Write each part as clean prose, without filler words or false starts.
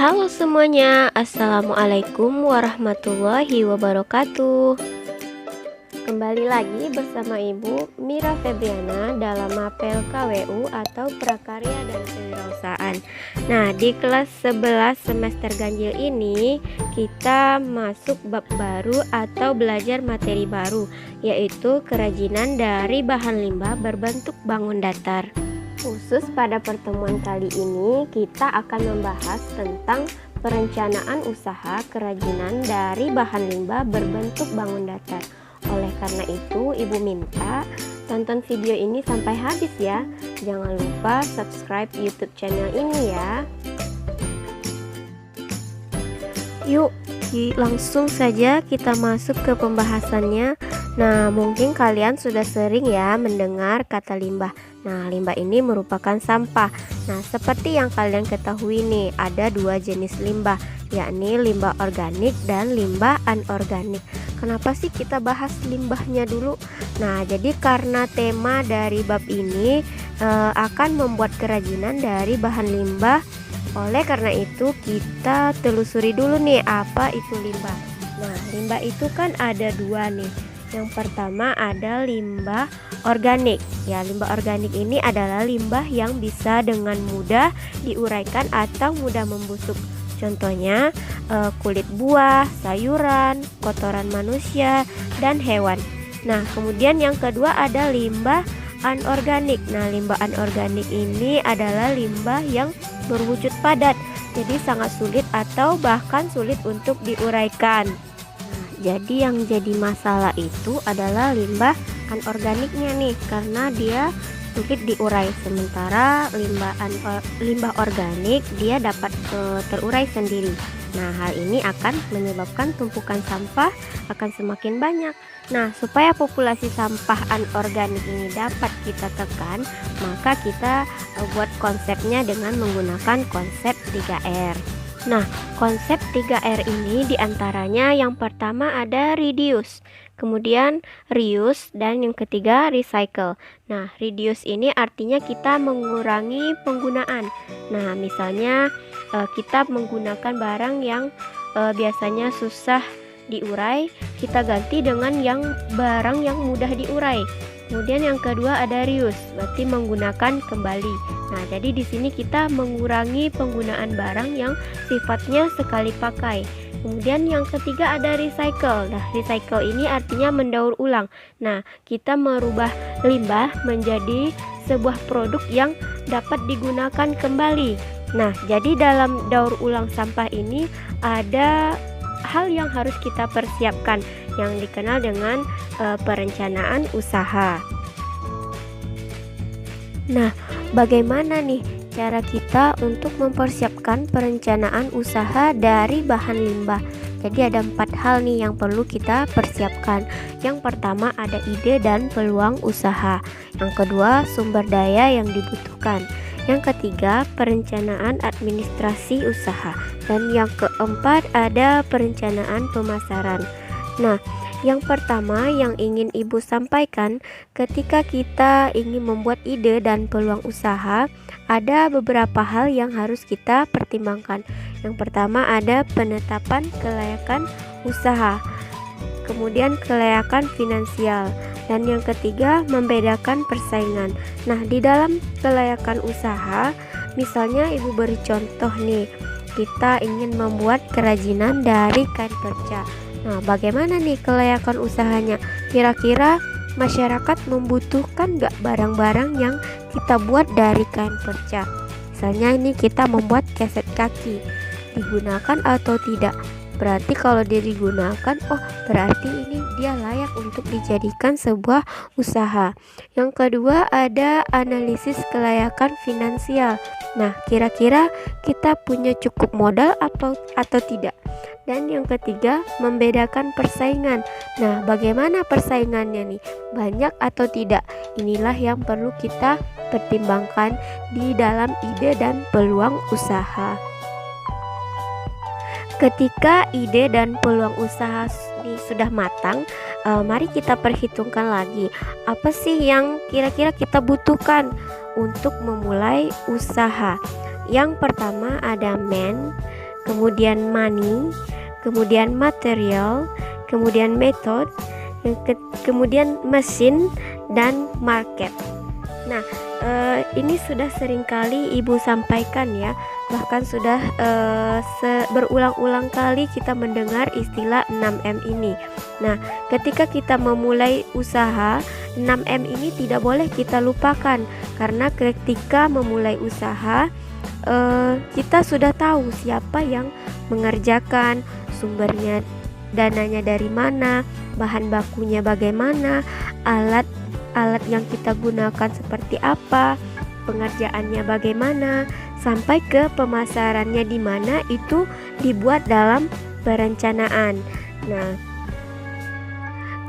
Halo semuanya, Assalamualaikum warahmatullahi wabarakatuh. Kembali lagi bersama Ibu Mira Febriana dalam mapel KWU atau Prakarya dan Kewirausahaan. Nah, di kelas 11 semester ganjil ini kita masuk bab baru atau belajar materi baru, yaitu kerajinan dari bahan limbah berbentuk bangun datar. Khusus pada pertemuan kali ini kita akan membahas tentang perencanaan usaha kerajinan dari bahan limbah berbentuk bangun datar. Oleh karena itu, Ibu minta tonton video ini sampai habis ya. Jangan lupa subscribe YouTube channel ini ya. Yuk, langsung saja kita masuk ke pembahasannya. Nah, mungkin kalian sudah sering ya mendengar kata limbah. Nah, limbah ini merupakan sampah. Nah, seperti yang kalian ketahui nih, ada dua jenis limbah, yakni limbah organik dan limbah anorganik. Kenapa sih kita bahas limbahnya dulu? Nah, jadi karena tema dari bab ini akan membuat kerajinan dari bahan limbah. Oleh karena itu kita telusuri dulu nih apa itu limbah. Nah, limbah itu kan ada dua nih. Yang pertama ada limbah organik. Ya, limbah organik ini adalah limbah yang bisa dengan mudah diuraikan atau mudah membusuk. Contohnya kulit buah, sayuran, kotoran manusia, dan hewan. Nah, kemudian yang kedua ada limbah anorganik. Nah, limbah anorganik ini adalah limbah yang berwujud padat, jadi sangat sulit atau bahkan sulit untuk diuraikan. Jadi yang jadi masalah itu adalah limbah anorganiknya nih, karena dia sulit diurai. Sementara limbah organik dia dapat terurai sendiri. Nah, hal ini akan menyebabkan tumpukan sampah akan semakin banyak. Nah, supaya populasi sampah anorganik ini dapat kita tekan, maka kita buat konsepnya dengan menggunakan konsep 3R. Nah, konsep 3R ini diantaranya yang pertama ada reduce, kemudian reuse, dan yang ketiga recycle. Nah, reduce ini artinya kita mengurangi penggunaan. Nah, misalnya kita menggunakan barang yang biasanya susah diurai, kita ganti dengan barang yang mudah diurai. Kemudian yang kedua ada reuse, berarti menggunakan kembali. Nah, jadi di sini kita mengurangi penggunaan barang yang sifatnya sekali pakai. Kemudian yang ketiga ada recycle. Nah, recycle ini artinya mendaur ulang. Nah, kita merubah limbah menjadi sebuah produk yang dapat digunakan kembali. Nah, jadi dalam daur ulang sampah ini ada hal yang harus kita persiapkan yang dikenal dengan perencanaan usaha. Nah, bagaimana nih cara kita untuk mempersiapkan perencanaan usaha dari bahan limbah? Jadi ada 4 hal nih yang perlu kita persiapkan. Yang pertama ada ide dan peluang usaha. Yang kedua sumber daya yang dibutuhkan. Yang ketiga perencanaan administrasi usaha. Dan yang keempat ada perencanaan pemasaran. Nah, yang pertama yang ingin Ibu sampaikan, ketika kita ingin membuat ide dan peluang usaha, ada beberapa hal yang harus kita pertimbangkan. Yang pertama ada penetapan kelayakan usaha, kemudian kelayakan finansial, dan yang ketiga membedakan persaingan. Nah, di dalam kelayakan usaha, misalnya Ibu beri contoh nih, kita ingin membuat kerajinan dari kain perca. Nah, bagaimana nih kelayakan usahanya? Kira-kira masyarakat membutuhkan nggak barang-barang yang kita buat dari kain perca? Misalnya ini kita membuat keset kaki, digunakan atau tidak? Berarti kalau dia digunakan, berarti ini dia layak untuk dijadikan sebuah usaha. Yang kedua ada analisis kelayakan finansial. Nah, kira-kira kita punya cukup modal atau tidak? Dan yang ketiga, membedakan persaingan. Nah, bagaimana persaingannya nih? Banyak atau tidak? Inilah yang perlu kita pertimbangkan di dalam ide dan peluang usaha. Ketika ide dan peluang usaha ini sudah matang, mari kita perhitungkan lagi apa sih yang kira-kira kita butuhkan untuk memulai usaha. Yang pertama ada kemudian money, kemudian material, kemudian method, kemudian mesin, dan market. Nah, ini sudah seringkali Ibu sampaikan ya, bahkan sudah berulang-ulang kali kita mendengar istilah 6M ini. Nah, ketika kita memulai usaha, 6M ini tidak boleh kita lupakan, karena ketika memulai usaha, kita sudah tahu siapa yang mengerjakan, sumbernya, dananya dari mana, bahan bakunya bagaimana, alat yang kita gunakan seperti apa, pengerjaannya bagaimana, sampai ke pemasarannya di mana, itu dibuat dalam perencanaan. Nah,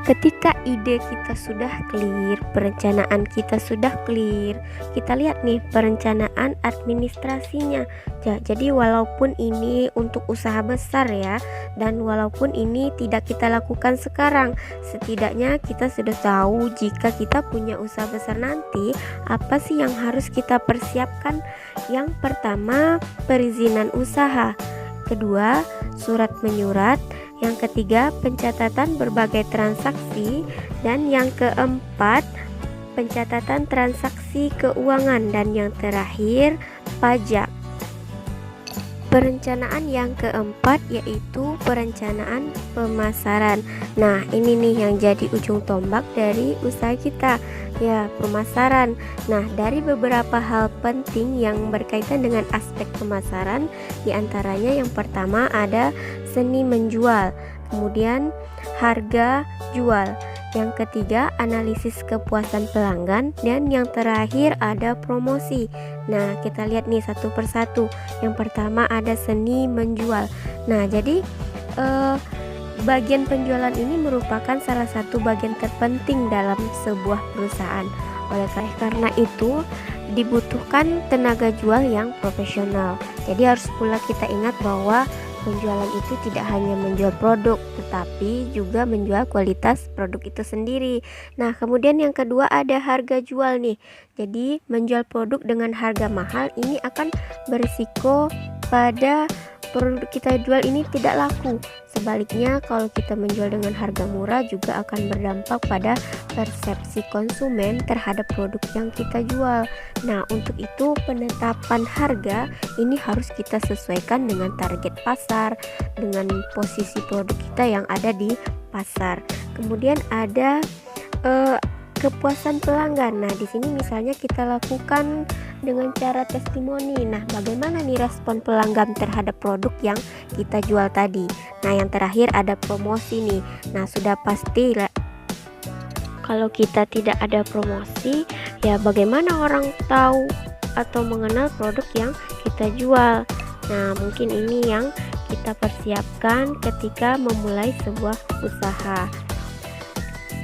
ketika ide kita sudah clear, perencanaan kita sudah clear, kita lihat nih perencanaan administrasinya. Jadi walaupun ini untuk usaha besar ya, dan walaupun ini tidak kita lakukan sekarang, setidaknya kita sudah tahu jika kita punya usaha besar nanti, apa sih yang harus kita persiapkan. Yang pertama, perizinan usaha. Kedua, surat menyurat. Yang ketiga, pencatatan berbagai transaksi. Dan yang keempat, pencatatan transaksi keuangan. Dan yang terakhir, pajak. Perencanaan yang keempat yaitu perencanaan pemasaran. Nah, ini nih yang jadi ujung tombak dari usaha kita, ya, pemasaran. Nah, dari beberapa hal penting yang berkaitan dengan aspek pemasaran, diantaranya yang pertama ada seni menjual, kemudian harga jual, yang ketiga analisis kepuasan pelanggan, dan yang terakhir ada promosi. Nah, kita lihat nih satu persatu. Yang pertama ada seni menjual. Nah, jadi bagian penjualan ini merupakan salah satu bagian terpenting dalam sebuah perusahaan. Oleh karena itu dibutuhkan tenaga jual yang profesional. Jadi harus pula kita ingat bahwa penjualan itu tidak hanya menjual produk, tetapi juga menjual kualitas produk itu sendiri. Nah, kemudian yang kedua ada harga jual nih. Jadi menjual produk dengan harga mahal ini akan berisiko pada produk kita jual ini tidak laku. Sebaliknya, kalau kita menjual dengan harga murah juga akan berdampak pada persepsi konsumen terhadap produk yang kita jual. Nah, untuk itu penetapan harga ini harus kita sesuaikan dengan target pasar, dengan posisi produk kita yang ada di pasar. Kemudian ada kepuasan pelanggan. Nah, di sini misalnya kita lakukan dengan cara testimoni. Nah, bagaimana nih respon pelanggan terhadap produk yang kita jual tadi. Nah, yang terakhir ada promosi nih. Nah, sudah pasti kalau kita tidak ada promosi, ya bagaimana orang tahu atau mengenal produk yang kita jual. Nah, mungkin ini yang kita persiapkan ketika memulai sebuah usaha.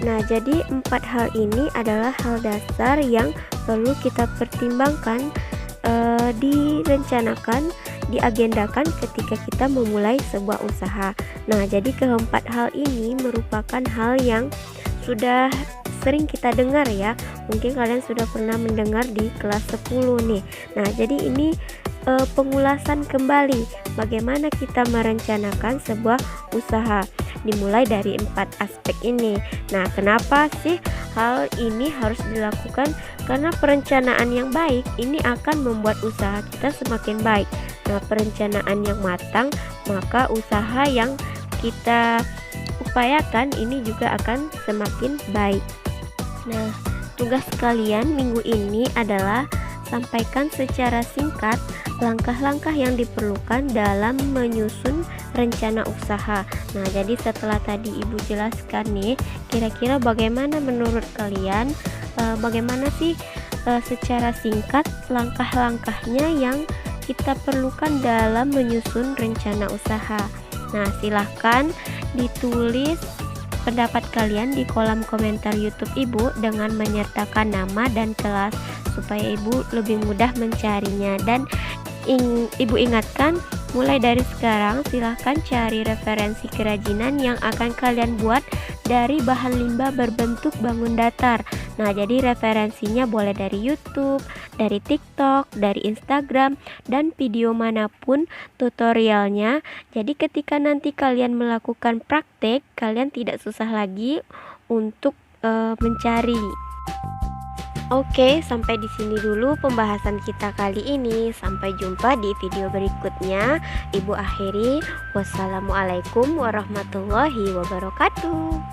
Nah, jadi 4 hal ini adalah hal dasar yang perlu kita pertimbangkan, direncanakan, diagendakan ketika kita memulai sebuah usaha. Nah, jadi keempat hal ini merupakan hal yang sudah sering kita dengar ya. Mungkin kalian sudah pernah mendengar di kelas 10 nih. Nah, jadi ini pengulasan kembali bagaimana kita merencanakan sebuah usaha, dimulai dari 4 aspek ini. Nah, kenapa sih hal ini harus dilakukan? Karena perencanaan yang baik ini akan membuat usaha kita semakin baik. Nah, perencanaan yang matang, maka usaha yang kita upayakan ini juga akan semakin baik. Nah, tugas kalian minggu ini adalah sampaikan secara singkat langkah-langkah yang diperlukan dalam menyusun rencana usaha. Nah, jadi setelah tadi Ibu jelaskan nih, kira-kira bagaimana menurut kalian, bagaimana sih secara singkat langkah-langkahnya yang kita perlukan dalam menyusun rencana usaha. Nah, silahkan ditulis pendapat kalian di kolom komentar YouTube Ibu dengan menyertakan nama dan kelas supaya Ibu lebih mudah mencarinya. Dan Ibu ingatkan, mulai dari sekarang silahkan cari referensi kerajinan yang akan kalian buat dari bahan limbah berbentuk bangun datar. Nah, jadi referensinya boleh dari YouTube, dari TikTok, dari Instagram, dan video manapun tutorialnya. Jadi ketika nanti kalian melakukan praktek, kalian tidak susah lagi untuk mencari. Oke, sampai di sini dulu pembahasan kita kali ini. Sampai jumpa di video berikutnya. Ibu akhiri, wassalamualaikum warahmatullahi wabarakatuh.